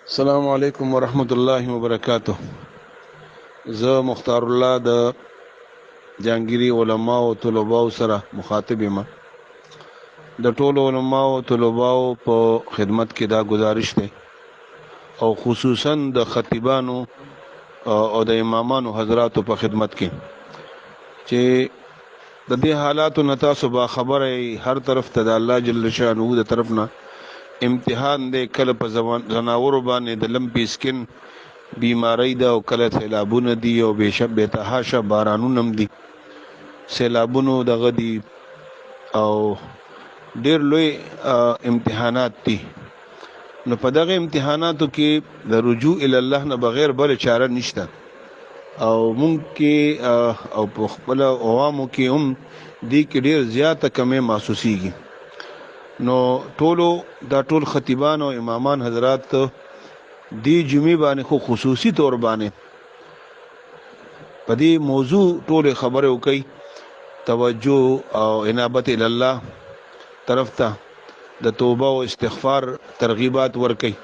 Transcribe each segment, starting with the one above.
السلام علیکم ورحمت الله وبرکاته. زه مختار الله د جهانگیری علما او طلباو سره مخاطب یم. د ټولو علما او طلباو په خدمت کې دا گزارش دی او خصوصا د خطیبانو او د امامانو حضراتو په خدمت کې چې د دې حالاتو نه تاسو با خبره هر طرف ته د الله جل شانه د طرف نه امتحان دی. کله په زناورو باندې د لمپي سکن بیماری ده او کله سیلابونه دي او بېتحاشه بارانونه هم دي، سیلابونو دغه دي او ډېر لوی امتحانات دي. نو په دغه امتحاناتو کې د رجوع الی الله نه بغیر بل چاره نشته او مونږ کې او په خپل عوامو کې هم دې کې ډېر زیاته کمې محسوسیږي. نو ټول خطیبان او امامان حضرات دی جمعې باندې خو خصوصي طور باندې په دې موضوع ټول خبره وکي، توجه او انابت الله طرف ته د توبه او استغفار ترغیبات ورکي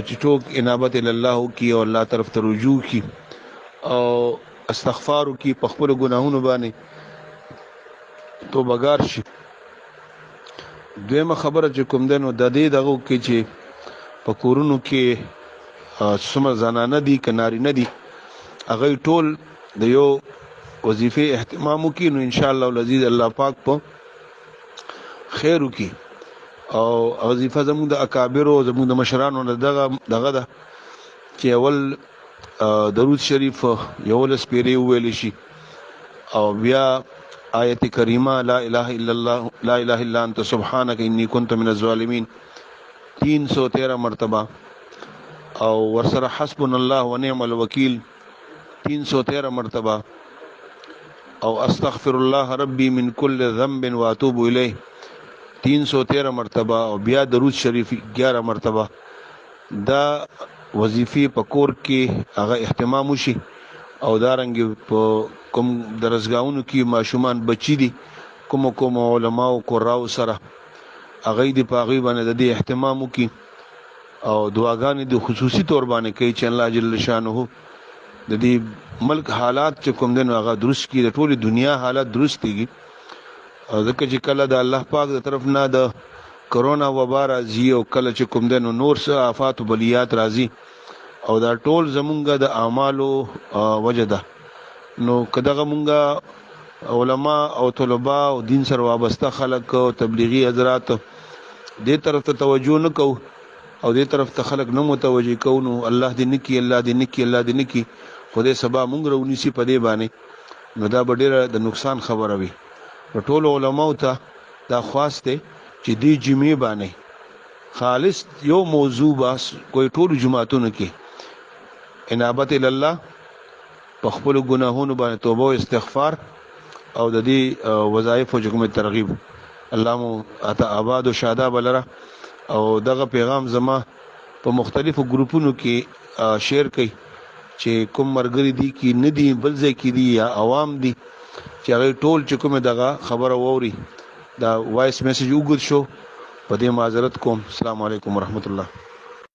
چې ټوک انابت الله کی او الله طرف ته رجوع کی او استغفار کی، په خپل ګناهونو باندې توبهګار شي. دویمه خبره چې کوم دی نو د دې دغه کې چې په کورونو کې څومره زنانه دي که نارینه دي هغوی ټول د یو وظیفې اهتمام وکړي، نو انشاءالله العزیز الله پاک په خیر وکړي. او وظیفه زموږ د اکابرو زموږ د مشرانو نه دغه ده چې اول درود شریف 11 پیرې وویل شي او بیا آیت کریمه لا اله الا الله لا اله الا انت سبحانك انی کنت من الظالمین 313 مرتبه او ورسره حسبنا الله ونعم الوکیل 313 مرتبه او استغفر الله ربی من کل ذنب واتوب الیه 313 مرتبه او بیا درود شریف 11 مرتبه. دا وظیفې په کور کې هغه اهتمام وشي او دارنګ په کوم درسګاونو کې ماشومان بچی دي کوم علما او قراو سره هغه دې په هغې باندې د دې اهتمام وکړي او دعاګانې د خصوصي طور باندې کوي چې الله جل شانه د دې ملک حالات چې کوم دی نو هغه درست کړي، د ټولې دنیا حالات درست کړي. ځکه چې کله د الله پاک د طرف نه د کرونا وبا راځي او کله چې کوم دی نو نور څه آفات و بلیات راځي او دا ټول زمونږ د اعمالو وجه ده. نو که دغه مونږه علما او طلبا او دین سره وابسته خلک او تبلیغي حضرات دې طرف ته توجه نه کوو او دې طرف ته خلک نه متوجه کوو، نو الله دې نه کړي الله دې نه کړي الله دې نه کړي خدای سبا مونږ راونیسي په دې باندې، نو دا به ډېره د نقصان خبره وي. نو ټولو علماو ته دا خواست دی چې دې جمعې باندې خالص یو موضوع بس کوئی ټولو جماعتونو کې انابت الله په خپلو ګناهونو باندې توبه او استغفار او د دې وظایفو چې کومې ترغیب الله مو اته آباد او شاداب لره. او دغه پیغام زما په مختلفو ګروپونو کې شیر کړئ چې کوم مرګري دي کې نه دي بل ځای کې دي یا عوام دي چې هغوی ټول چې کومې دغه خبره واوري. دا وایس میسج اوږد شو، په دې معذرت کوم. السلام علیکم ورحمت الله.